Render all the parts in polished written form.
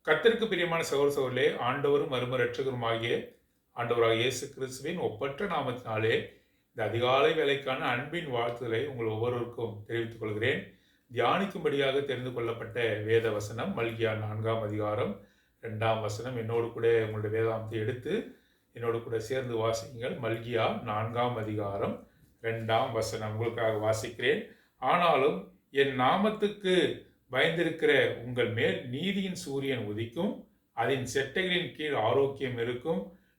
கர்த்தருக்கு பிரியமான சகோதர சகோதரர்களே, ஆண்டவரும் மறுமை இரட்சகருமாகிய ஆண்டவராகிய இயேசு கிறிஸ்துவின் ஒப்பற்ற நாமத்தினாலே இந்த அதிகாலை வேலைக்கான அன்பின் வாழ்த்துதலை உங்கள் ஒவ்வொருவருக்கும் தெரிவித்துக் கொள்கிறேன். தியானிக்கும்படியாக தெரிந்து கொள்ளப்பட்ட வேத வசனம் மல்கியா 4ஆம் அதிகாரம் 2ஆம் வசனம். என்னோடு கூட உங்களுடைய வேதாந்தத்தை எடுத்து என்னோடு கூட சேர்ந்து வாசியுங்கள். மல்கியா 4ஆம் அதிகாரம் 2ஆம் வசனம் உங்களுக்காக வாசிக்கிறேன். ஆனாலும் என் நாமத்துக்கு பயந்திருக்கிற உங்கள் மேல் நீதியின் சூரியன் உதிக்கும், அதன் செட்டைகளின் கீழ் ஆரோக்கியம் இருக்கும்.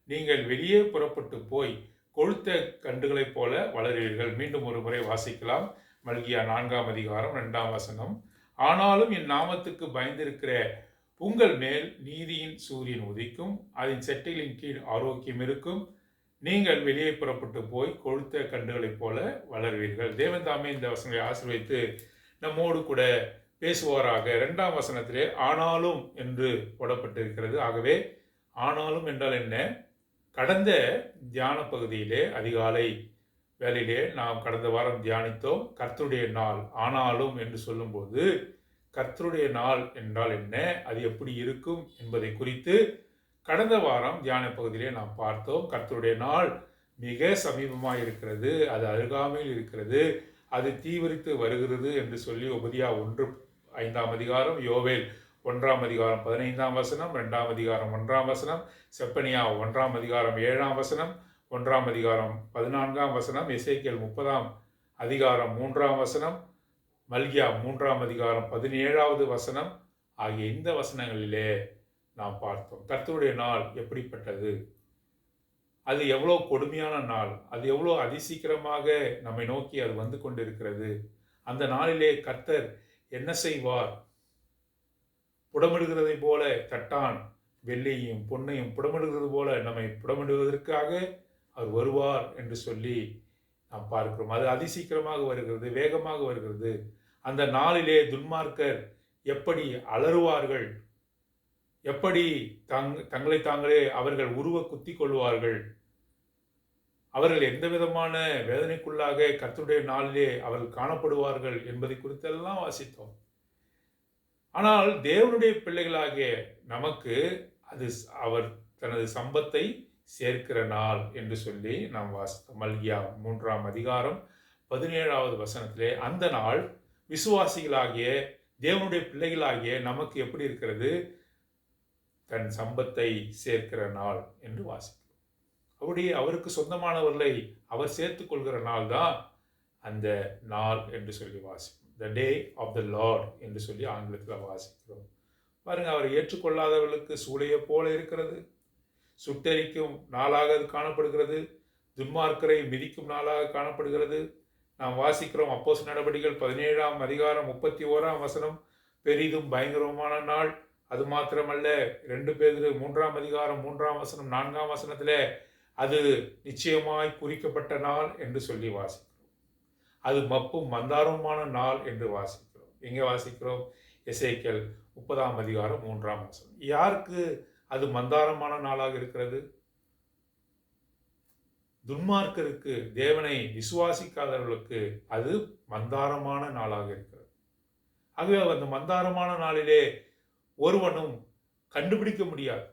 நீங்கள் வெளியே புறப்பட்டு போய் கொழுத்த கன்றுகளைப் போல வளருவீர்கள். மீண்டும் ஒரு முறை வாசிக்கலாம். மல்கியா 4ஆம் அதிகாரம் 2ஆம் வசனம். ஆனாலும் என் நாமத்துக்கு பயந்திருக்கிற உங்கள் மேல் நீதியின் சூரியன் உதிக்கும், அதன் செட்டைகளின் கீழ் ஆரோக்கியம் இருக்கும். நீங்கள் வெளியே புறப்பட்டு போய் கொழுத்த கன்றுகளைப் போல வளருவீர்கள். தேவன் தாமே இந்த வசனங்களை ஆசீர்வதித்து நம்மோடு கூட பேசுவாராக. 2ஆம் வசனத்திலே ஆனாலும் என்று போடப்பட்டிருக்கிறது. ஆகவே ஆனாலும் என்றால் என்ன? கடந்த தியான பகுதியிலே அதிகாலை வேலையிலே நாம் கடந்த வாரம் தியானித்தோம். கர்த்தருடைய நாள் ஆனாலும் என்று சொல்லும்போது கர்த்தருடைய நாள் என்றால் என்ன, அது எப்படி இருக்கும் என்பதை குறித்து கடந்த வாரம் தியான பகுதியிலே நாம் பார்த்தோம். கர்த்தருடைய நாள் மிக சமீபமாக இருக்கிறது, அது அருகாமையில் இருக்கிறது, அது தீவிரித்து வருகிறது என்று சொல்லி ஒபதியா 1:5ஆம் அதிகாரம், யோவேல் 1ஆம் அதிகாரம் 15ஆம் வசனம், 2ஆம் அதிகாரம் 1ஆம் வசனம், செப்பனியா 1ஆம் அதிகாரம் 7ஆம் வசனம், 1ஆம் அதிகாரம் 14ஆம் வசனம், எசேக்கியேல் 30ஆம் அதிகாரம் 3ஆம் வசனம், மல்கியா 3ஆம் அதிகாரம் 17ஆவது வசனம் ஆகிய இந்த வசனங்களிலே நாம் பார்த்தோம். கர்த்தருடைய நாள் எப்படிப்பட்டது, அது எவ்வளோ கொடுமையான நாள், அது எவ்வளோ அதிசீக்கிரமாக நம்மை நோக்கி அது வந்து கொண்டிருக்கிறது. அந்த நாளிலே கர்த்தர் என்ன செய்வார்? புடமிடுகிறதை போல தட்டான் வெள்ளியையும் பொன்னையும் புடமிடுகிறது போல நம்மை புடமிடுவதற்காக அவர் வருவார் என்று சொல்லி நாம் பார்க்கிறோம். அது அதிசீக்கிரமாக வருகிறது, வேகமாக வருகிறது. அந்த நாளிலே துன்மார்க்கர் எப்படி அலறுவார்கள், எப்படி தங்களை தாங்களே அவர்கள் உருவ குத்தி கொள்வார்கள், அவர்கள் எந்த விதமான வேதனைக்குள்ளாக கர்த்தருடைய நாளிலே அவர்கள் காணப்படுவார்கள் என்பதை குறித்தெல்லாம் வாசித்தோம். ஆனால் தேவனுடைய பிள்ளைகளாகிய நமக்கு அது அவர் தனது சம்பத்தை சேர்க்கிற நாள் என்று சொல்லி நாம் வாசித்தோம். மல்கியா 3ஆம் அதிகாரம் 17ஆவது வசனத்திலே அந்த நாள் விசுவாசிகளாகிய தேவனுடைய பிள்ளைகளாகிய நமக்கு எப்படி இருக்கிறது? தன் சம்பத்தை சேர்க்கிற நாள் என்று வாசிக்கிறோம். அப்படி அவருக்கு சொந்தமானவர்களை அவர் சேர்த்துக் கொள்கிற நாள் தான் அந்த நாள் என்று சொல்லி வாசிக்கிறோம். த டே ஆஃப் த லார்ட் என்று சொல்லி ஆங்கிலத்தில் வாசிக்கிறோம். பாருங்க, அவர் ஏற்றுக்கொள்ளாதவர்களுக்கு சூளையை போல இருக்கிறது, சுட்டெரிக்கும் நாளாக அது காணப்படுகிறது, துன்மார்க்கரை மிதிக்கும் நாளாக காணப்படுகிறது. நாம் வாசிக்கிறோம் அப்போஸ்தலர் நடபடிகள் 17ஆம் அதிகாரம் 31ஆம் வசனம், பெரிதும் பயங்கரமான நாள். அது மாத்திரமல்ல, 2 பேதுரு 3ஆம் அதிகாரம் 3ஆம் வசனம் 4ஆம் வசனத்தில் அது நிச்சயமாய் குறிக்கப்பட்ட நாள் என்று சொல்லி வாசிக்கிறோம். அது மப்பும் மந்தாரமான நாள் என்று வாசிக்கிறோம். எங்கே வாசிக்கிறோம்? எசேக்கியேல் 30ஆம் அதிகாரம் 3ஆம் வசனம். யாருக்கு அது மந்தாரமான நாளாக இருக்கிறது? துன்மார்க்கருக்கு, தேவனை விசுவாசிக்காதவர்களுக்கு அது மந்தாரமான நாளாக இருக்கிறது. ஆகவே அந்த மந்தாரமான நாளிலே ஒருவனும் கண்டுபிடிக்க முடியாது.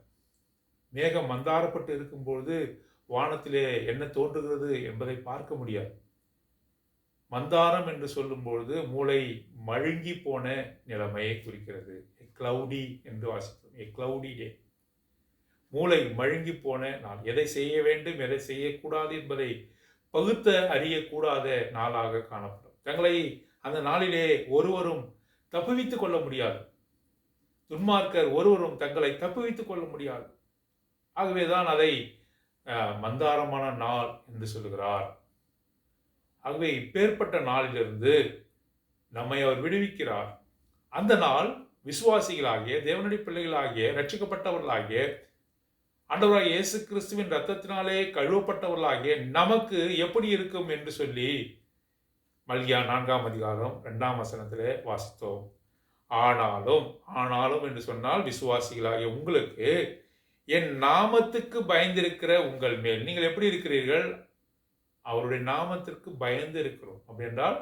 மேகம் மந்தாரப்பட்டு இருக்கும்பொழுது வானத்திலே என்ன தோன்றுகிறது என்பதை பார்க்க முடியாது. மந்தாரம் என்று சொல்லும்பொழுது மூளை மழுங்கி போன நிலைமையை குறிக்கிறது. எ கிளவுடி என்று வாசிக்கிறோம். எ கிளவுடி டே. மூளை மழுங்கி போன நாள். எதை செய்ய வேண்டும், எதை செய்யக்கூடாது என்பதை பகுத்த அறியக்கூடாத நாளாக காணப்படும். தங்களை அந்த நாளிலே ஒருவரும் தப்புவித்துக் கொள்ள முடியாது. துன்மார்க்கர் ஒருவரும் தங்களை தப்புவித்துக் கொள்ள முடியாது. ஆகவேதான் அதை மந்தாரமான நாள் என்று சொல்லுகிறார். ஆகவே இப்பேற்பட்ட நாளிலிருந்து நம்மை அவர் விடுவிக்கிறார். அந்த நாள் விசுவாசிகளாகிய தேவனுடைய பிள்ளைகளாகிய ரட்சிக்கப்பட்டவர்களாகிய ஆண்டவராகிய இயேசு கிறிஸ்துவின் இரத்தத்தினாலே கழுவப்பட்டவர்களாகிய நமக்கு எப்படி இருக்கும் என்று சொல்லி மல்கியா 4ஆம் அதிகாரம் 2ஆம் வசனத்திலே வாசித்தோம். ஆனாலும் என்று சொன்னால் விசுவாசிகளாகிய உங்களுக்கு என் நாமத்துக்கு பயந்திருக்கிற உங்கள் மேல், நீங்கள் எப்படி இருக்கிறீர்கள்? அவருடைய நாமத்திற்கு பயந்து இருக்கிறோம். அப்படி என்றால்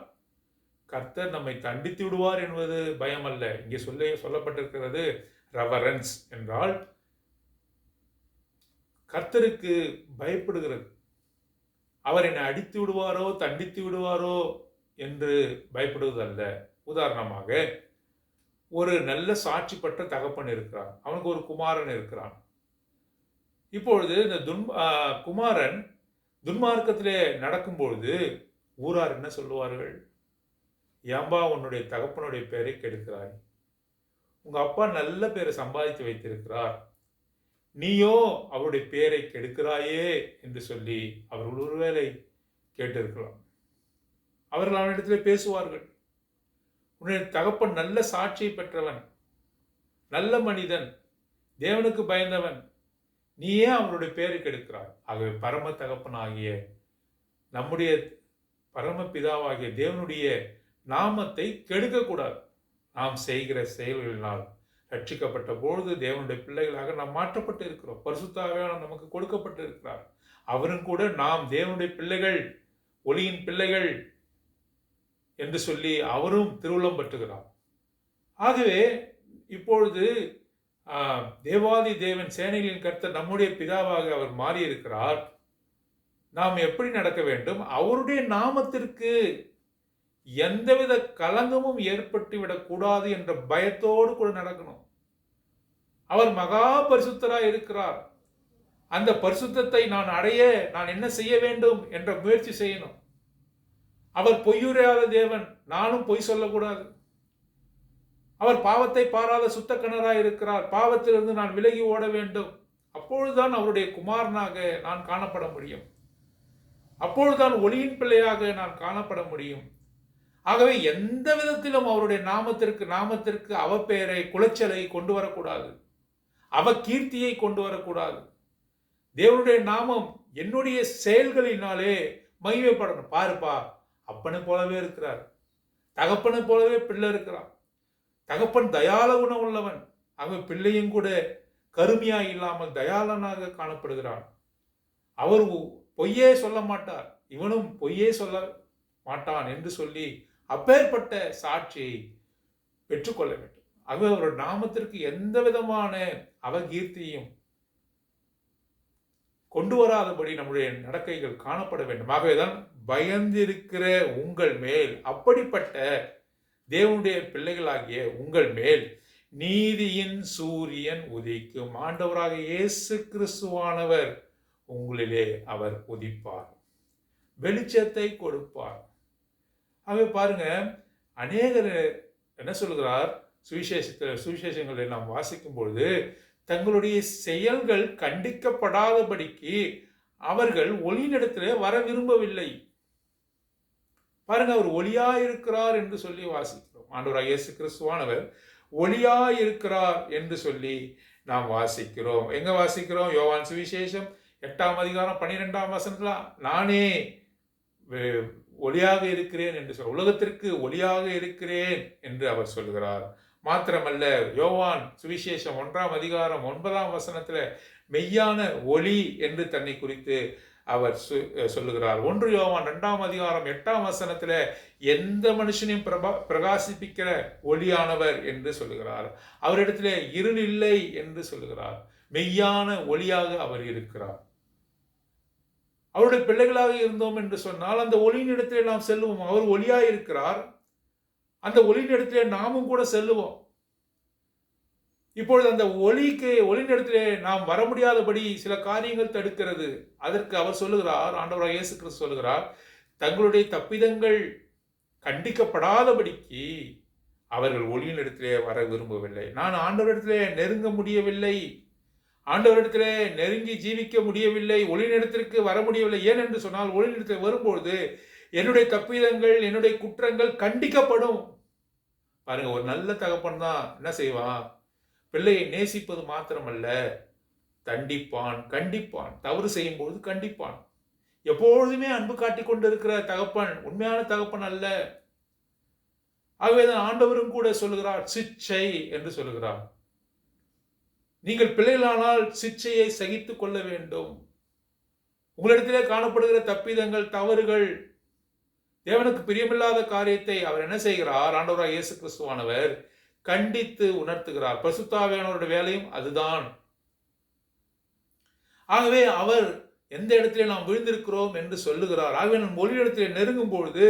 கர்த்தர் நம்மை தண்டித்து விடுவார் என்பது பயம் அல்ல. இங்கே சொல்லப்பட்டிருக்கிறது, ரெவரன்ஸ் என்றால் கர்த்தருக்கு பயப்படுகிறது. அவர் என்னை அடித்து விடுவாரோ தண்டித்து விடுவாரோ என்று பயப்படுவதல்ல. உதாரணமாக, ஒரு நல்ல சாட்சி பெற்ற தகப்பன் இருக்கிறான், அவனுக்கு ஒரு குமாரன் இருக்கிறான். இப்பொழுது இந்த குமாரன் துன்மார்க்கத்திலே நடக்கும்பொழுது ஊரார் என்ன சொல்லுவார்கள்? ஏம்பா உன்னுடைய தகப்பனுடைய பெயரை கெடுக்கிறாய், உங்க அப்பா நல்ல பேரை சம்பாதித்து வைத்திருக்கிறார், நீயோ அவருடைய பெயரை கெடுக்கிறாயே என்று சொல்லி அவர்கள் ஒருவேளை கேட்டிருக்கலாம். அவர்கள் அவனிடத்திலே பேசுவார்கள், உன்னுடைய தகப்பன் நல்ல சாட்சியை பெற்றவன், நல்ல மனிதன், தேவனுக்கு பயந்தவன், நீ ஏன் அவருடைய பெயரை கெடுக்கிறாய்? ஆகவே பரம தகப்பன் ஆகிய நம்முடைய பரம பிதாவாகிய தேவனுடைய நாமத்தை கெடுக்கக்கூடாது. நாம் செய்கிற செயல்களினால் ரட்சிக்கப்பட்ட பொழுது தேவனுடைய பிள்ளைகளாக நாம் மாற்றப்பட்டு இருக்கிறோம். பரிசுத்த ஆவியானவர் நமக்கு கொடுக்கப்பட்டு இருக்கிறார். அவரும் கூட நாம் தேவனுடைய பிள்ளைகள், ஒளியின் பிள்ளைகள் என்று சொல்லி அவரும் திருவுளம் பெற்றுகிறார். ஆகவே இப்பொழுது தேவாதி தேவன் சேனைகளின் கர்த்தர் நம்முடைய பிதாவாக அவர் மாறியிருக்கிறார். நாம் எப்படி நடக்க வேண்டும்? அவருடைய நாமத்திற்கு எந்தவித கலங்கமும் ஏற்பட்டுவிடக் கூடாது என்ற பயத்தோடு கூட நடக்கணும். அவர் மகா பரிசுத்தராய் இருக்கிறார். அந்த பரிசுத்தத்தை நான் அடைய நான் என்ன செய்ய வேண்டும் என்ற முயற்சி செய்யணும். அவர் பொய்யுரையாத தேவன், நானும் பொய் சொல்லக்கூடாது. அவர் பாவத்தை பாராத சுத்த கிணறாய் இருக்கிறார். பாவத்திலிருந்து நான் விலகி ஓட வேண்டும். அப்பொழுதுதான் அவருடைய குமாரனாக நான் காணப்பட முடியும். அப்பொழுதுதான் ஒளியின் பிள்ளையாக நான் காணப்பட முடியும். ஆகவே எந்த விதத்திலும் அவருடைய நாமத்திற்கு அவப்பெயரை, குலைச்சலை கொண்டு வரக்கூடாது, அவகீர்த்தியை கொண்டு வரக்கூடாது. தேவனுடைய நாமம் என்னுடைய செயல்களினாலே மகிமைப்படணும். பாருப்பா, அப்பனை போலவே இருக்கிறார், தகப்பனை போலவே பிள்ளை இருக்கிறான், தகப்பன் தயால குணம் உள்ளவன், அவன் பிள்ளையும் கூட கருமையா இல்லாமல் தயாளனாக காணப்படுகிறான். அவர் பொய்யே சொல்ல மாட்டார், இவனும் பொய்யே சொல்ல மாட்டான் என்று சொல்லி அப்பேற்பட்ட சாட்சியை பெற்றுக்கொள்ள வேண்டும். அவருடைய நாமத்திற்கு எந்த விதமான அவகீர்த்தியும் கொண்டு வராதபடி நம்முடைய நடக்கைகள் காணப்பட வேண்டும். ஆகவேதான் பயந்திருக்கிற உங்கள் மேல், அப்படிப்பட்ட தேவனுடைய பிள்ளைகளாகிய உங்கள் மேல் நீதியின் சூரியன் உதிக்கும். ஆண்டவராக இயேசு கிறிஸ்துவானவர் உங்களிலே அவர் உதிப்பார், வெளிச்சத்தை கொடுப்பார். ஆகவே பாருங்க, அநேகர் என்ன சொல்கிறார்? சுவிசேஷங்களை நாம் வாசிக்கும் பொழுது தங்களுடைய செயல்கள் கண்டிக்கப்படாதபடிக்கு அவர்கள் ஒளியினிடத்திலே வர விரும்பவில்லை. பாருங்க, அவர் ஒளியாயிருக்கிறார் என்று சொல்லி வாசிக்கிறோம். ஆண்டவராகிய இயேசு கிறிஸ்துவானவர் ஒளியாயிருக்கிறார் என்று சொல்லி நாம் வாசிக்கிறோம். எங்க வாசிக்கிறோம்? யோவான் சுவிசேஷம் 8ஆம் அதிகாரம் 12ஆம் வசனத்துல, நானே ஒளியாக இருக்கிறேன் என்று உலகத்திற்கு ஒளியாக இருக்கிறேன் என்று அவர் சொல்கிறார். மாத்திரமல்ல, யோவான் சுவிசேஷம் 1ஆம் அதிகாரம் 9ஆம் வசனத்துல மெய்யான ஒளி என்று தன்னை குறித்து அவர் சொல்லுகிறார். 1 யோவான் 2ஆம் அதிகாரம் 8ஆம் வசனத்துல எந்த மனுஷனையும் பிரகாசிப்பிக்கிற ஒளியானவர் என்று சொல்லுகிறார். அவரிடத்திலே இருள் இல்லை என்று சொல்லுகிறார். மெய்யான ஒளியாக அவர் இருக்கிறார். அவருடைய பிள்ளைகளாக இருந்தோம் என்று சொன்னால் அந்த ஒளியின் இடத்திலே நாம் செல்லுவோம். அவர் ஒளியாக இருக்கிறார், அந்த ஒளியின் இடத்திலே நாமும் கூட செல்லுவோம். இப்பொழுது அந்த ஒளியின் இடத்திலே நாம் வர முடியாதபடி சில காரியங்கள் தடுக்கிறது. அதற்கு அவர் சொல்லுகிறார், ஆண்டவராக இயேசு கிறிஸ்து சொல்லுகிறார், தங்களுடைய தப்பிதங்கள் கண்டிக்கப்படாதபடிக்கு அவர்கள் ஒளியின் இடத்திலே வர விரும்பவில்லை. நான் ஆண்டவரிடத்திலே நெருங்க முடியவில்லை, ஆண்டவரிடத்திலே நெருங்கி ஜீவிக்க முடியவில்லை, ஒளியினிடத்திற்கு வர முடியவில்லை. ஏன் என்று சொன்னால், ஒளியினிடத்தில் வரும்பொழுது என்னுடைய தப்பிதங்கள், என்னுடைய குற்றங்கள் கண்டிக்கப்படும். பாருங்க, ஒரு நல்ல தகப்பன் தான் என்ன செய்வான்? பிள்ளையை நேசிப்பது மாத்திரமல்ல, தண்டிப்பான், கண்டிப்பான். தவறு செய்யும் பொழுது கண்டிப்பான். எப்பொழுதுமே அன்பு காட்டிக் கொண்டிருக்கிற தகப்பன் உண்மையான தகப்பன் அல்ல. ஆகவேதான் ஆண்டவரும் கூட சொல்லுகிறார், சிச்சை என்று சொல்லுகிறார். நீங்கள் பிள்ளைகளானால் சிச்சையை சகித்துக் கொள்ள வேண்டும். உங்களிடத்திலே காணப்படுகிற தப்பிதங்கள், தவறுகள், தேவனுக்கு பிரியமில்லாத காரியத்தை அவர் என்ன செய்கிறார்? ஆண்டவராக இயேசு கிறிஸ்துவானவர் கண்டித்து உணர்த்துகிறார். பரிசுத்த ஆவியானவருடைய வேலையும் அதுதான். ஆகவே அவர் எந்த இடத்திலே நாம் விழுந்திருக்கிறோம் என்று சொல்லுகிறார். ஆகவே நம் ஒளியிடத்திலே நெருங்கும் பொழுது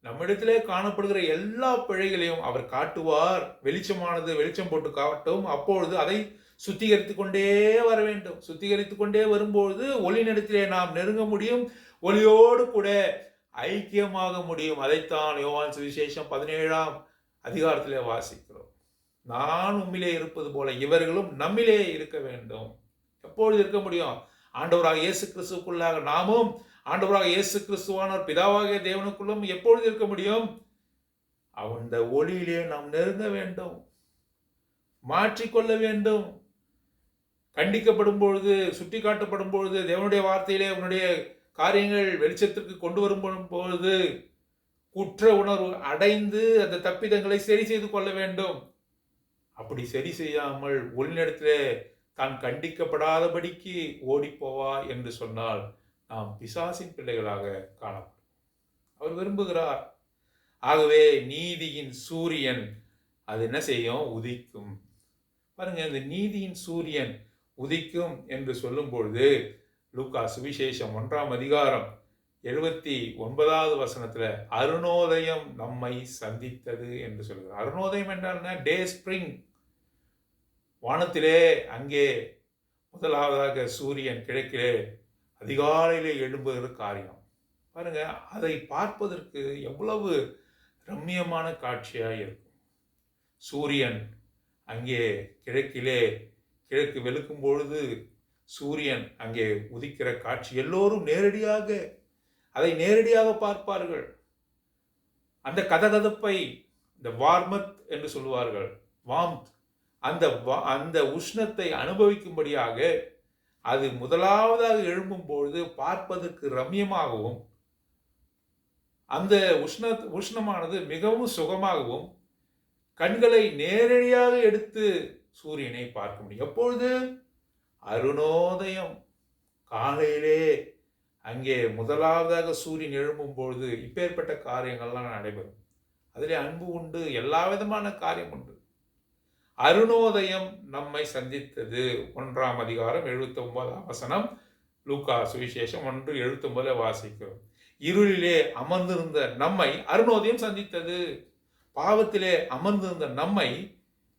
நம்மிடத்திலே காணப்படுகிற எல்லா பிழைகளையும் அவர் காட்டுவார். வெளிச்சமானது வெளிச்சம் போட்டு காட்டும். அப்பொழுது அதை சுத்திகரித்துக் கொண்டே வர வேண்டும். சுத்திகரித்துக் கொண்டே வரும்பொழுது ஒளியினிடத்திலே நாம் நெருங்க முடியும். ஒளியோடு கூட ஐக்கியமாக முடியும். அதைத்தான் யோவான் சுவிசேஷம் 17ஆம் அதிகாரத்திலே வாசிக்கிறோம். நான் உம்மிலே இருப்பது போல இவர்களும் நம்மிலே இருக்க வேண்டும். எப்பொழுது இருக்க முடியும்? ஆண்டவராக இயேசு கிறிஸ்துவுக்குள்ளாக நாமும் ஆண்டவராக இயேசு கிறிஸ்துவானவர் பிதாவாகிய தேவனுக்குள்ளும் எப்பொழுது இருக்க முடியும்? அந்த ஒளியிலே நாம் நெருங்க வேண்டும், மாற்றிக்கொள்ள வேண்டும். கண்டிக்கப்படும் பொழுது, சுட்டி காட்டப்படும் பொழுது, தேவனுடைய வார்த்தையிலே உன்னுடைய காரியங்கள் வெளிச்சத்திற்கு கொண்டு வரும் பொழுது குற்ற உணர்வு அடைந்து அந்த தப்பிதங்களை சரி செய்து கொள்ள வேண்டும். அப்படி சரி செய்யாமல் ஒளிநடத்திலே தான் கண்டிக்கப்படாதபடிக்கு ஓடிப்போவா என்று சொன்னால் நாம் பிசாசின் பிள்ளைகளாக காணப்படும். அவர் விரும்புகிறார். ஆகவே நீதியின் சூரியன் அது என்ன செய்யும்? உதிக்கும். பாருங்க, இந்த நீதியின் சூரியன் உதிக்கும் என்று சொல்லும் பொழுது லூக்கா சுவிசேஷம் 1ஆம் அதிகாரம் 79வது வசனத்துல அருணோதயம் நம்மை சந்தித்தது என்று சொல்கிறார். அருணோதயம் என்றால் டே ஸ்பிரிங். வானத்திலே அங்கே முதலாவதாக சூரியன் கிழக்கிலே அதிகாலையிலே எழும்புகிற காரியம் பாருங்க. அதை பார்ப்பதற்கு எவ்வளவு ரம்மியமான காட்சியாக இருக்கும். சூரியன் அங்கே கிழக்கு வெளுக்கும் பொழுது சூரியன் அங்கே உதிக்கிற காட்சி எல்லோரும் அதை நேரடியாக பார்ப்பார்கள். அந்த கதகதப்பை, இந்த வார்மத் என்று சொல்லுவார்கள், வாம்த், அந்த உஷ்ணத்தை அனுபவிக்கும்படியாக அது முதலாவதாக எழும்பும் பொழுது பார்ப்பதற்கு ரம்யமாகவும் அந்த உஷ்ணமானது மிகவும் சுகமாகவும் கண்களை நேரடியாக எடுத்து சூரியனை பார்க்க முடியும். எப்பொழுது? அருணோதயம் காலையிலே அங்கே முதலாவதாக சூரியன் எழும்பும் பொழுது இப்பேற்பட்ட காரியங்கள்லாம் நடைபெறும். அதிலே அன்பு உண்டு, எல்லா விதமான காரியம் உண்டு. அருணோதயம் நம்மை சந்தித்தது. 1ஆம் அதிகாரம் 79ஆம் வசனம் லூக்கா சுவிசேஷம் 1:79 வாசிக்கிறோம். இருளிலே அமர்ந்திருந்த நம்மை அருணோதயம் சந்தித்தது. பாவத்திலே அமர்ந்திருந்த நம்மை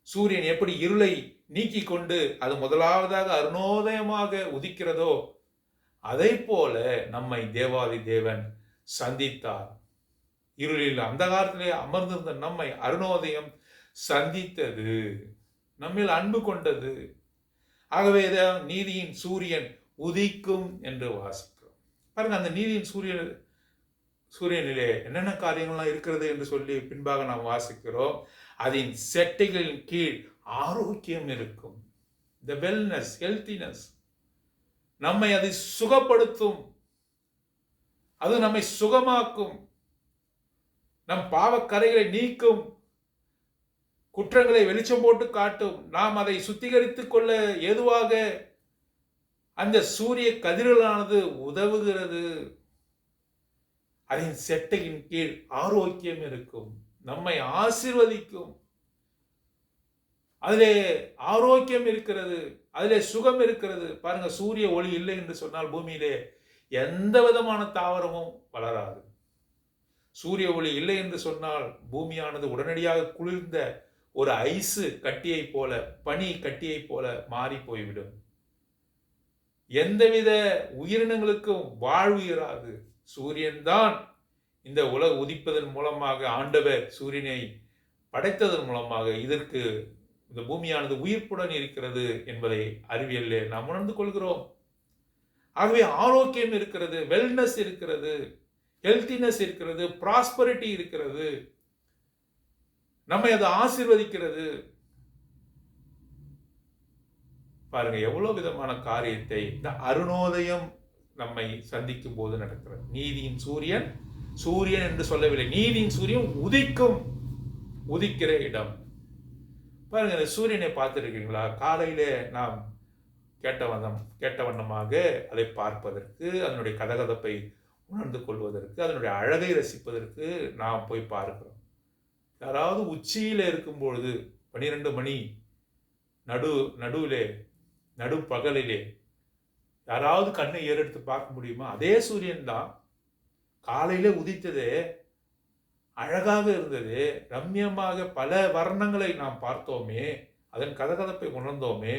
சூரியன் எப்படி இருளை நீக்கி கொண்டு அது முதலாவதாக அருணோதயமாக உதிக்கிறதோ அதை போல நம்மை தேவாதி தேவன் சந்தித்தார். இருளில் அந்தகாரத்திலே அமர்ந்திருந்த நம்மை அருணோதயம் சந்தித்தது, நம்மில் அன்பு கொண்டது. ஆகவே நீதியின் சூரியன் உதிக்கும் என்று வாசிக்கிறோம். பாருங்க, அந்த நீதியின் சூரியனிலே என்னென்ன காரியங்கள்லாம் இருக்கிறது என்று சொல்லி பின்பாக நாம் வாசிக்கிறோம். அதன் செட்டைகளின் கீழ் ஆரோக்கியம் இருக்கும். the wellness, healthiness. நம்மை அது சுகப்படுத்தும், அது நம்மை சுகமாக்கும், நம் பாவக்கரைகளை நீக்கும், குற்றங்களை வெளிச்சம் போட்டு காட்டும். நாம் அதை சுத்திகரித்துக் கொள்ள ஏதுவாக அந்த சூரிய கதிர்களானது உதவுகிறது. அதன் செட்டையின் கீழ் ஆரோக்கியம் இருக்கும், நம்மை ஆசீர்வதிக்கும். அதிலே ஆரோக்கியம் இருக்கிறது, அதிலே சுகம் இருக்கிறது. பாருங்க, சூரிய ஒளி இல்லை என்று சொன்னால் பூமியிலே எந்த விதமான தாவரமும் வளராது. சூரிய ஒளி இல்லை என்று சொன்னால் பூமியானது உடனடியாக குளிர்ந்த ஒரு ஐஸ் கட்டியை போல, பனி கட்டியை போல மாறி போய்விடும். எந்தவித உயிரினங்களுக்கும் வாழ்வு இராது. சூரியன் தான் இந்த உலக உதிப்பதன் மூலமாக, ஆண்டவர் சூரியனை படைத்ததன் மூலமாக இதற்கு இந்த பூமியானது உயிர்ப்புடன் இருக்கிறது என்பதை அறிவியலிலே நாம் உணர்ந்து கொள்கிறோம். ஆகவே ஆரோக்கியம் இருக்கிறது, வெல்னஸ் இருக்கிறது, ஹெல்த்தினஸ் இருக்கிறது, ப்ராஸ்பரிட்டி இருக்கிறது, நம்மை அது ஆசீர்வதிக்கிறது. பாருங்க, எவ்வளவு விதமான காரியத்தை இந்த அருணோதயம் நம்மை சந்திக்கும் போது நடக்கிறது. நீதியின் சூரியன், சூரியன் என்று சொல்லவில்லை, நீதியின் சூரியன் உதிக்கிற இடம். பாருங்க, இந்த சூரியனை பார்த்துருக்கீங்களா? காலையிலே நாம் கேட்ட வண்ணமாக அதை பார்ப்பதற்கு, அதனுடைய கதகதப்பை உணர்ந்து கொள்வதற்கு, அதனுடைய அழகை ரசிப்பதற்கு நாம் போய் பார்க்கிறோம். யாராவது உச்சியில் இருக்கும் பொழுது 12 மணி நடுவிலே நடுப்பகலிலே யாராவது கண்ணை ஏறெடுத்து பார்க்க முடியுமா? அதே சூரியன் தான் காலையில உதித்ததே அழகாக இருந்தது, ரம்யமாக பல வர்ணங்களை நாம் பார்த்தோமே, அதன் கதகதப்பை உணர்ந்தோமே.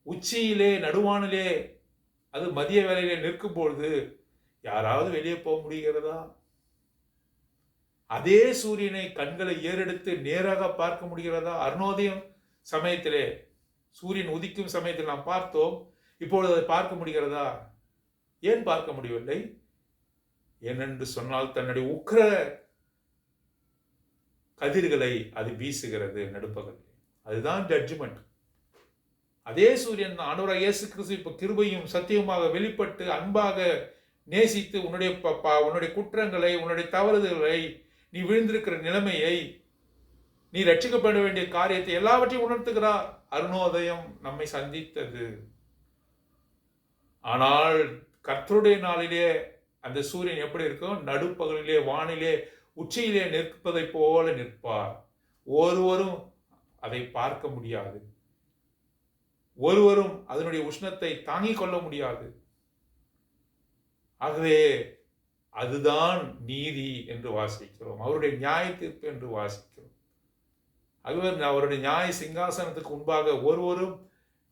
உச்சியிலே நடுவானிலே அது மதிய வேளையிலே நிற்கும் பொழுது யாராவது வெளியே போக முடிகிறதா? அதே சூரியனை கண்களை ஏறெடுத்து நேராக பார்க்க முடிகிறதா? அருணோதயம் சமயத்திலே சூரியன் உதிக்கும் சமயத்தில் நாம் பார்த்தோம், இப்பொழுது அதை பார்க்க முடிகிறதா? ஏன் பார்க்க முடியவில்லை? ஏனென்று சொன்னால் தன்னுடைய உக்கிர கதிர்களை அது வீசுகிறது நடுப்பகல். அதுதான் ஜட்ஜ்மெண்ட். அதே சூரியன் ஆண்டவராகிய இயேசு கிறிஸ்து இப்ப கிருபையும் சத்தியமாக வெளிப்பட்டு அன்பாக நேசித்து உன்னுடைய குற்றங்களை, உன்னுடைய தவறுதல்களை, நீ விழுந்திருக்கிற நிலைமையை, நீ ரட்சிக்கப்பட வேண்டிய காரியத்தை எல்லாவற்றையும் உணர்த்துகிறார். அருணோதயம் நம்மை சந்தித்தது. ஆனால் கர்த்தருடைய நாளிலே அந்த சூரியன் எப்படி இருக்கும்? நடுப்பகலிலே வானிலே உச்சியிலே நிற்பதை போல நிற்பார். ஒருவரும் அதை பார்க்க முடியாது, ஒருவரும் அதனுடைய உஷ்ணத்தை தாங்கிக் கொள்ள முடியாது. ஆகவே அதுதான் நீதி என்று வாசிக்கிறோம், அவருடைய நியாய தீர்ப்பு என்று வாசிக்கிறோம். ஆகவே அவருடைய நியாய சிங்காசனத்துக்கு முன்பாக ஒருவரும்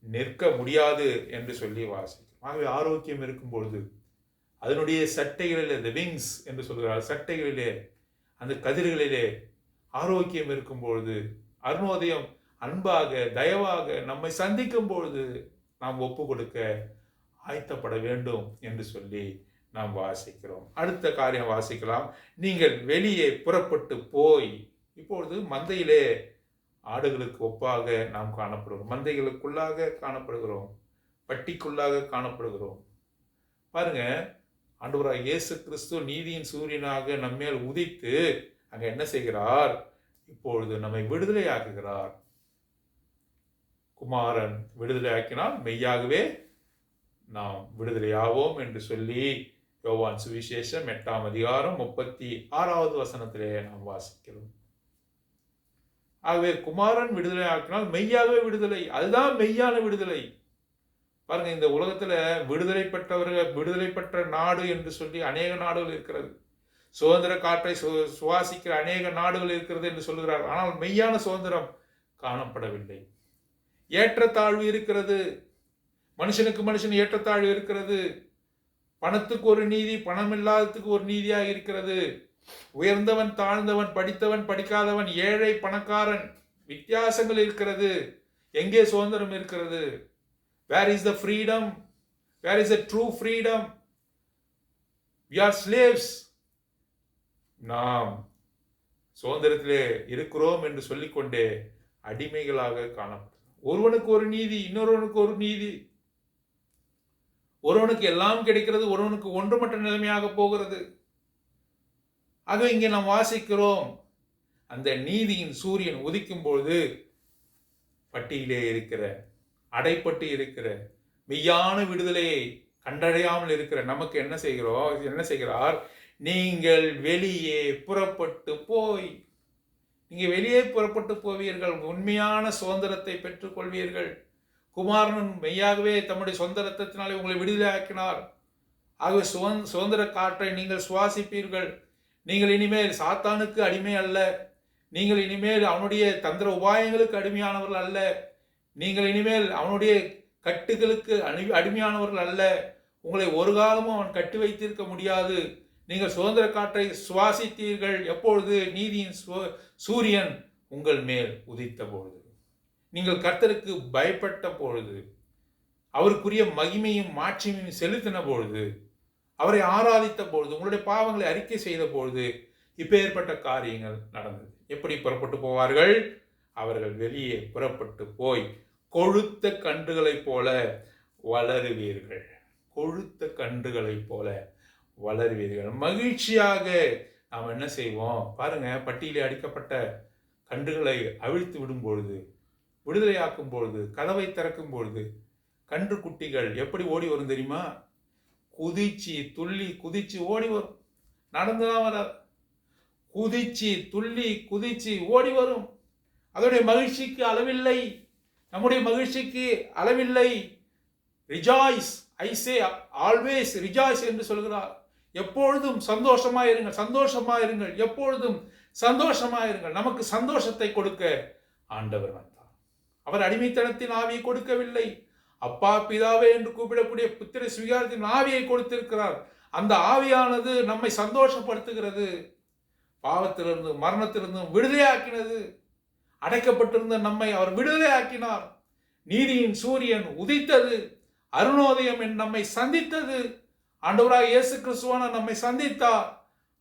நிற்க முடியாது என்று சொல்லி வாசிக்கிறோம். ஆகவே ஆரோக்கியம் இருக்கும் பொழுது அதனுடைய சட்டைகளிலே, the wings என்று சொல்கிறார், சட்டைகளிலே அந்த கதிர்களிலே ஆரோக்கியம் இருக்கும் பொழுது, அருணோதயம் அன்பாக தயவாக நம்மை சந்திக்கும் பொழுது நாம் ஒப்பு கொடுக்க ஆயத்தப்பட வேண்டும் என்று சொல்லி நாம் வாசிக்கிறோம். அடுத்த காரியம் வாசிக்கலாம். நீங்கள் வெளியே புறப்பட்டு போய். இப்பொழுது மந்தையிலே ஆடுகளுக்கு ஒப்பாக நாம் காணப்படுகிறோம், மந்தைகளுக்குள்ளாக காணப்படுகிறோம், பட்டிக்குள்ளாக காணப்படுகிறோம். பாருங்க, ஆண்டவராகிய இயேசு கிறிஸ்து நீதியின் சூரியனாக நம்மேல் உதித்து அங்க என்ன செய்கிறார்? இப்பொழுது நம்மை விடுதலை ஆக்குகிறார். குமாரன் விடுதலை ஆக்கினால் மெய்யாகவே நாம் விடுதலையாவோம் என்று சொல்லி யோவான் சுவிசேஷம் 8ஆம் அதிகாரம் 36வது வசனத்திலே நாம் வாசிக்கிறோம். ஆகவே குமாரன் விடுதலை ஆக்கினால் மெய்யாகவே விடுதலை. அதுதான் மெய்யான விடுதலை. பாருங்க, இந்த உலகத்துல விடுதலை பெற்றவர்கள், விடுதலை பெற்ற நாடு என்று சொல்லி அநேக நாடுகள் இருக்கிறது. சுதந்திர காற்றை சுவாசிக்கிற அநேக நாடுகள் இருக்கிறது என்று சொல்கிறார். ஆனால் மெய்யான சுதந்திரம் காணப்படவில்லை. ஏற்றத்தாழ்வு இருக்கிறது, மனுஷனுக்கு மனுஷன் ஏற்றத்தாழ்வு இருக்கிறது. பணத்துக்கு ஒரு நீதி, பணம் இல்லாததுக்கு ஒரு நீதியாக இருக்கிறது. உயர்ந்தவன் தாழ்ந்தவன், படித்தவன் படிக்காதவன், ஏழை பணக்காரன், வித்தியாசங்கள் இருக்கிறது. எங்கே சுதந்திரம் இருக்கிறது? Where is the freedom? Where is the true freedom? We are slaves. நாம் சுதந்திரத்திலே இருக்கிறோம் என்று சொல்லிக்கொண்டே அடிமைகளாக காணப்படும். ஒருவனுக்கு ஒரு நீதி, இன்னொருவனுக்கு ஒரு நீதி. ஒருவனுக்கு எல்லாம் கிடைக்கிறது, ஒருவனுக்கு ஒன்றுமற்ற நிலைமையாக போகிறது. ஆக இங்கே நாம் வாசிக்கிறோம், அந்த நீதியின் சூரியன் உதிக்கும் பொழுது பட்டியிலே இருக்கிற, அடைப்பட்டு இருக்கிற, மெய்யான விடுதலையை கண்டடையாமல் இருக்கிற நமக்கு என்ன செய்கிறார்? நீங்கள் வெளியே புறப்பட்டு போய். நீங்க வெளியே புறப்பட்டு போவீர்கள், உண்மையான சுதந்திரத்தை பெற்றுக் கொள்வீர்கள். குமாரன் மெய்யாகவே தம்முடைய சொந்த ரத்தத்தினாலே உங்களை விடுதலை ஆக்கினார். ஆகவே சுதந்திர காற்றை நீங்கள் சுவாசிப்பீர்கள். நீங்கள் இனிமேல் சாத்தானுக்கு அடிமை அல்ல. நீங்கள் இனிமேல் அவனுடைய தந்திர உபாயங்களுக்கு அடிமையானவர்கள் அல்ல. நீங்கள் இனிமேல் அவனுடைய கட்டுகளுக்கு அடிமையானவர்கள் அல்ல. உங்களை ஒரு காலமும் அவன் கட்டி வைத்திருக்க முடியாது. நீங்கள் சுதந்திர காற்றை சுவாசித்தீர்கள். எப்பொழுது? நீதியின் சூரியன் உங்கள் மேல் உதித்த பொழுது, நீங்கள் கர்த்தருக்கு பயப்பட்ட பொழுது, அவருக்குரிய மகிமையும் மாட்சிமையும் செலுத்தின பொழுது, அவரை ஆராதித்த பொழுது, உங்களுடைய பாவங்களை அறிக்கை செய்த பொழுது இப்பேற்பட்ட காரியங்கள் நடந்தது. எப்படி புறப்பட்டு போவார்கள்? அவர்கள் வெளியே புறப்பட்டு போய் கொழுத்த கன்றுகளைப் போல வளருவீர்கள். கொழுத்த கன்றுகளைப் போல வளருவீர்கள். மகிழ்ச்சியாக நாம் என்ன செய்வோம்? பாருங்க, பட்டியலே அடிக்கப்பட்ட கன்றுகளை அவிழ்த்து விடும் பொழுது, விடுதலையாக்கும் பொழுது, கதவை திறக்கும் பொழுது கன்று குட்டிகள் எப்படி ஓடி வரும் தெரியுமா? குதிச்சு துள்ளி குதிச்சு ஓடி வரும். நடந்துதான் வராது. குதிச்சு துள்ளி குதிச்சு ஓடி வரும். அதனுடைய மகிழ்ச்சிக்கு அளவில்லை. நம்முடைய மகிழ்ச்சிக்கு அளவில்லை. ரிஜாய்ஸ், ஐ சே ஆல்வேஸ் ரிஜாய்ஸ் என்று சொல்கிறார். எப்பொழுதும் சந்தோஷமாயிருங்கள், சந்தோஷமாயிருங்கள், எப்பொழுதும் சந்தோஷமாயிருங்கள். நமக்கு சந்தோஷத்தை கொடுக்க ஆண்டவர் வந்தார். அவர் அடிமைத்தனத்தின் ஆவியை கொடுக்கவில்லை. அப்பா பிதாவே என்று கூப்பிடக்கூடிய புத்திர சுவிகாரத்தின் ஆவியை கொடுத்திருக்கிறார். அந்த ஆவியானது நம்மை சந்தோஷப்படுத்துகிறது. பாவத்திலிருந்தும் மரணத்திலிருந்தும் விடுதலையாக்கினது. அடைக்கப்பட்டிருந்த நம்மை அவர் விடுதலையாக்கினார். நீதியின் சூரியன் உதித்தது. அருணோதயம் நம்மை சந்தித்தது. ஆண்டவராக இயேசு கிறிஸ்துவான நம்மை சந்தித்தார்.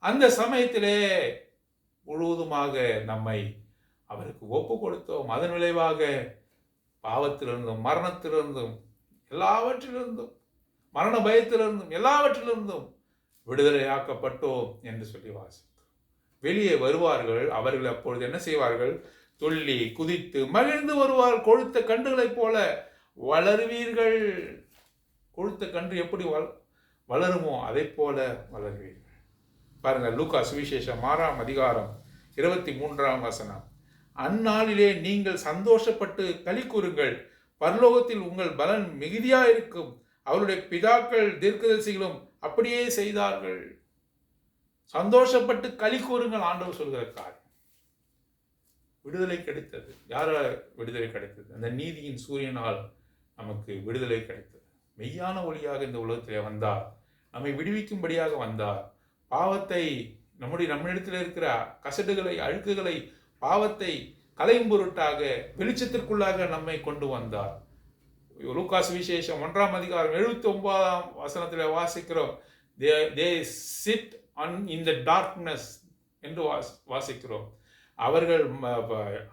அந்த சமயத்திலே முழுவதுமாக நம்மை அவருக்கு ஒப்பு கொடுத்தோம். அதன் விளைவாக பாவத்திலிருந்தும் மரணத்திலிருந்தும் எல்லாவற்றிலிருந்தும் மரண பயத்திலிருந்தும் எல்லாவற்றிலிருந்தும் விடுதலையாக்கப்பட்டோம் என்று சொல்லி வாசித்தோம். வெளியே வருவார்கள். அவர்கள் அப்பொழுது என்ன செய்வார்கள்? துள்ளி குதித்து மகிழ்ந்து வருவார். கொழுத்த கன்றுகளைப் போல வளருவீர்கள். கொழுத்த கன்று எப்படி வளருமோ அதை போல வளருவீர்கள். பாருங்க, லூக்கா சுவிசேஷம் 6ஆம் அதிகாரம் 23ஆம் வசனம். அந்நாளிலே நீங்கள் சந்தோஷப்பட்டு களி கூறுங்கள், பரலோகத்தில் உங்கள் பலன் மிகுதியாயிருக்கும். அவருடைய பிதாக்கள் தீர்க்கதரிசிகளும் அப்படியே செய்தார்கள். சந்தோஷப்பட்டு களி கூறுங்கள். ஆண்டவர் சொல்கிற காரியம். விடுதலை கிடைத்தது. யாரால் விடுதலை கிடைத்தது? அந்த நீதியின் சூரியனால் நமக்கு விடுதலை கிடைத்தது. மெய்யான ஒளியாக இந்த உலகத்திலே வந்தார். நம்மை விடுவிக்கும்படியாக வந்தார். பாவத்தை நம்மிடத்தில் இருக்கிற கசடுகளை, அழுக்குகளை, பாவத்தை கலையும் பொருட்டாக வெளிச்சத்திற்குள்ளாக நம்மை கொண்டு வந்தார். லூக்கா சுவிசேஷம் 1ஆம் அதிகாரம் 79ஆம் வசனத்தில் வாசிக்கிறோம். they sit in the darkness என்று வாசிக்கிறோம். அவர்கள்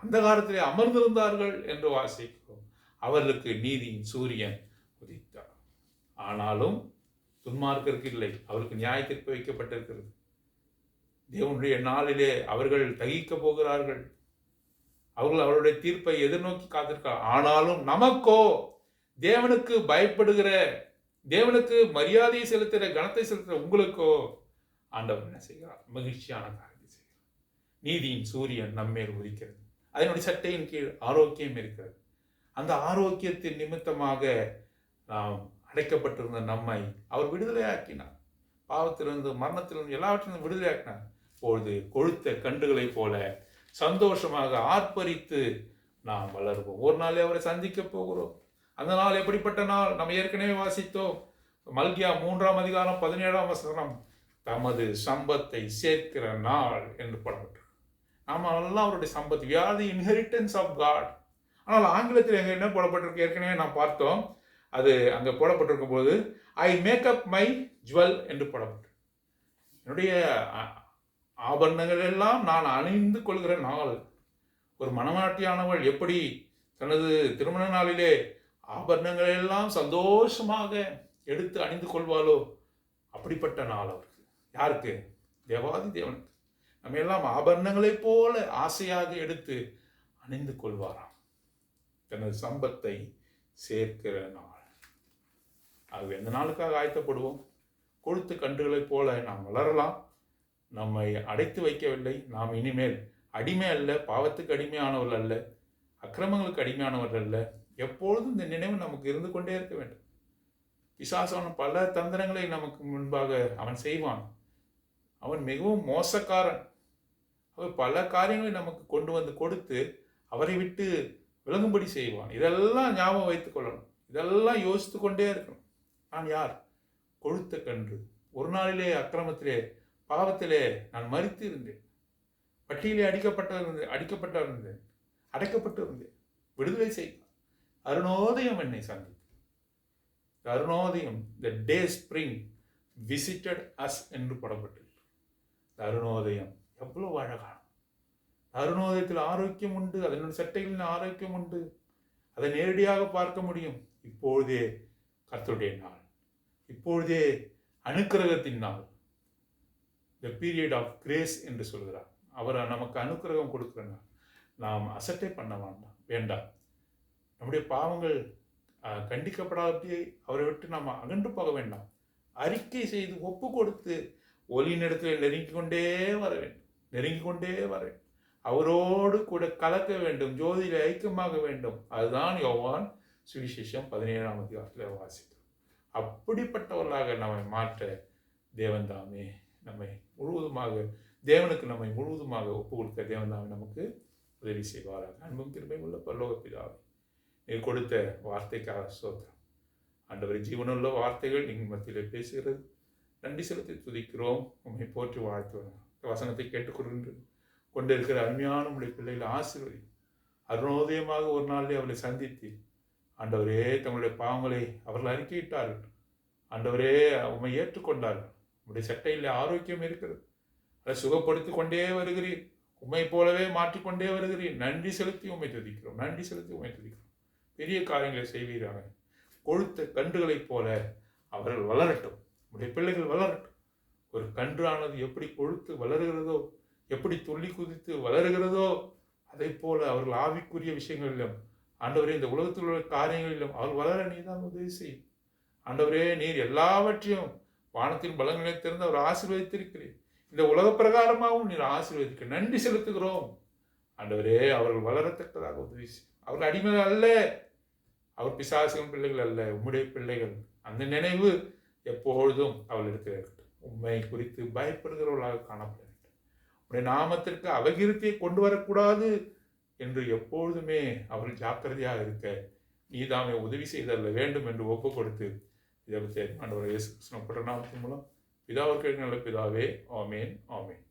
அந்தகாரத்திலே அமர்ந்திருந்தார்கள் என்று வாசிக்கிறோம். அவர்களுக்கு நீதியின் சூரியன் உதித்தார். ஆனாலும் துன்மார்க்கருக்கு இல்லை, அவருக்கு நியாயத்திற்கு வைக்கப்பட்டிருக்கிறது. தேவனுடைய நாளிலே அவர்கள் தகிக்க போகிறார்கள். அவர்கள் அவருடைய தீர்ப்பை எதிர்நோக்கி காத்திருக்கிறார். ஆனாலும் நமக்கோ, தேவனுக்கு பயப்படுகிற, தேவனுக்கு மரியாதையை செலுத்துகிற, கனத்தை செலுத்துகிற உங்களுக்கோ ஆண்டவர் என்ன செய்கிறார்? மகிழ்ச்சியான காரியத்தை செய்கிறார். நீதியின் சூரியன் நம்மேல் உதிக்கிறது. அதனுடைய சட்டையின் கீழ் ஆரோக்கியம் இருக்கிறது. அந்த ஆரோக்கியத்தின் நிமித்தமாக நாம் அடைக்கப்பட்டிருந்த நம்மை அவர் விடுதலையாக்கினார். பாவத்திலிருந்து மரணத்திலிருந்து எல்லாவற்றிலிருந்து விடுதலையாக்கினார். இப்பொழுது கொழுத்த கன்றுகளைப் போல சந்தோஷமாக ஆர்ப்பரித்து நாம் வளருவோம். ஒரு நாளே அவரை சந்திக்க போகிறோம். அந்த நாள் எப்படிப்பட்ட நாள்? நம்ம ஏற்கனவே வாசித்தோம். மல்கியா 3ஆம் அதிகாரம் 17ஆம் வசனம். தமது சம்பத்தை சேர்க்கிற நாள் என்று போடப்பட்டு நாம் எல்லாம் அவருடைய சம்பத்து. we are the inheritance of God. ஆனால் ஆங்கிலத்தில் எங்க என்ன போடப்பட்டிருக்கு? ஏற்கனவே நாம் பார்த்தோம். அது அங்கே போடப்பட்டிருக்கும் போது I make up my jewel என்று போடப்பட்டு, என்னுடைய ஆபரணங்கள் எல்லாம் நான் அணிந்து கொள்கிற நாள். ஒரு மணவாட்டியானவள் எப்படி தனது திருமண நாளிலே ஆபரணங்கள் எல்லாம் சந்தோஷமாக எடுத்து அணிந்து கொள்வாளோ அப்படிப்பட்ட நாள் அவருக்கு. யாருக்கு? தேவாதி தேவனுக்கு. நம்ம எல்லாம் ஆபரணங்களைப் போல ஆசையாக எடுத்து அணிந்து கொள்வாராம். தனது சம்பத்தை சேர்க்கிற நாள். ஆகவே இந்த நாளுக்காக ஆயத்தப்படுவோம். கொழுத்த கன்றுகளைப் போல நாம் வளரலாம். நம்மை அடைத்து வைக்கவில்லை. நாம் இனிமேல் அடிமை அல்ல, பாவத்துக்கு அடிமையானவர்கள் அல்ல, அக்கிரமங்களுக்கு அடிமையானவர்கள் அல்ல. எப்பொழுதும் இந்த நினைவு நமக்கு இருந்து கொண்டே இருக்க வேண்டும். பிசாசான பல தந்திரங்களை நமக்கு முன்பாக அவன் செய்வான். அவன் மிகவும் மோசக்காரன். அவன் பல காரியங்களை நமக்கு கொண்டு வந்து கொடுத்து அவரை விட்டு விலகும்படி செய்வான். இதெல்லாம் ஞாபகம் வைத்துக் கொள்ளணும். இதெல்லாம் யோசித்து கொண்டே இருக்கணும். நான் யார்? கொழுத்த கன்று. ஒரு நாளிலே அக்கிரமத்திலே, பாவத்திலே நான் மரித்து இருந்தேன். பட்டியலே அடிக்கப்பட்டு இருந்தேன். அடைக்கப்பட்டு இருந்தேன். விடுதலை செய்தார். அருணோதயம் என்னை சந்தித்தது. அருணோதயம், the day spring visited us என்று போடப்பட்டு, அருணோதயம் எவ்வளவு அழகான அருணோதயத்தில் ஆரோக்கியம் உண்டு. அதனுடைய சட்டைகளின் ஆரோக்கியம் உண்டு. அதை நேரடியாக பார்க்க முடியும். இப்பொழுதே கர்த்தருடைய நாள், இப்பொழுதே அனுக்கிரகத்தின் நாள். த பீரியட் ஆஃப் கிரேஸ் என்று சொல்கிறார். அவர் நமக்கு அனுக்கிரகம் கொடுக்கிற நாள். நாம் அசட்டை பண்ண வேண்டாம். நம்முடைய பாவங்கள் கண்டிக்கப்படாதபடி அவரை விட்டு நாம் அகன்று போக வேண்டாம். அறிக்கை செய்து ஒப்பு கொடுத்து ஒளியின் இடத்துல நெருங்கிக் கொண்டே வர வேண்டும். நெருங்கி கொண்டே வர வேண்டும். அவரோடு கூட கலக்க வேண்டும், ஜோதியில ஐக்கியமாக வேண்டும். அதுதான் யோவான் சுவிசேஷம் 17ஆம் அதிகாரத்தில் வாசித்தோம். அப்படிப்பட்டவர்களாக நம்மை மாற்ற தேவன் தாமே நம்மை முழுவதுமாக தேவனுக்கு நம்மை முழுவதுமாக ஒப்பு கொடுத்த தேவன் தாமே நமக்கு உதவி செய்வாராக. அன்பும் கிருபை உள்ள பரலோக பிதாவே, நீர் கொடுத்த வார்த்தைக்காக ஸ்தோத்திரம். ஆண்டவரே, ஜீவனுள்ள வார்த்தைகள் நீங்கள் மத்தியில் பேசுகிறது. நன்றி செலுத்தி துதிக்கிறோம். உண்மை போற்றி வாழ்த்துவோம். வசனத்தை கொண்டு இருக்கிற அருமையான உடைய பிள்ளைகளை ஆசீர்வதி. அருணோதயமாக ஒரு நாளிலே அவளை சந்தித்து ஆண்டவரே தங்களுடைய பாவங்களை அவர்கள் அறிக்கையிட்டார்கள். ஆண்டவரே உண்மை ஏற்றுக்கொண்டார்கள். உங்களுடைய சட்டையில் ஆரோக்கியம் இருக்கிறது. அதை சுகப்படுத்தி கொண்டே வருகிறீர். உண்மை போலவே மாற்றிக்கொண்டே வருகிறீர். நன்றி செலுத்தி உண்மை துதிக்கிறோம். நன்றி செலுத்தி உண்மை துதிக்கிறோம். பெரிய காரியங்களை செய்வீராக. கொழுத்த கன்றுகளைப் போல அவர்கள் வளரட்டும். உடைய பிள்ளைகள் வளரட்டும். ஒரு கன்றானது எப்படி கொழுத்து வளருகிறதோ, எப்படி துள்ளி குதித்து வளருகிறதோ, அதை போல அவர்கள் ஆவிக்குரிய விஷயங்களிலும் ஆண்டவரே இந்த உலகத்தில் உள்ள காரியங்களிலும் அவர்கள் வளர நீதான் உதவி செய்யும். ஆண்டவரே, நீர் எல்லாவற்றையும் வானத்தின் பலங்களை திறந்து அவர் ஆசீர்வதித்திருக்கிறீர். இந்த உலக பிரகாரமாகவும் நீர் ஆசீர்வதிக்க நன்றி செலுத்துகிறோம். ஆண்டவரே, அவர்கள் வளரத்தக்கதாக உதவி செய்யும். அவர்கள் அடிமைகள் அல்ல, அவர் பிசாசின் பிள்ளைகள் அல்ல, உம்முடைய பிள்ளைகள். அந்த நினைவு எப்பொழுதும் அவளிடத்தில் இருக்கட்டும். உண்மை குறித்து பயப்படுகிறவர்களாக காணப்பட வேண்டும். உடைய நாமத்திற்கு அபகீர்த்தியை கொண்டு வரக்கூடாது என்று எப்பொழுதுமே அவர்கள் ஜாக்கிரதையாக இருக்க நீதாமே உதவி செய்தல்ல வேண்டும் என்று ஒப்பு கொடுத்து இதை ஆண்டவர் இயேசு கிறிஸ்துவின் நாமத்தின் மூலம் பிதாவிற்கு நல்ல பிதாவே, ஆமேன், ஆமேன்.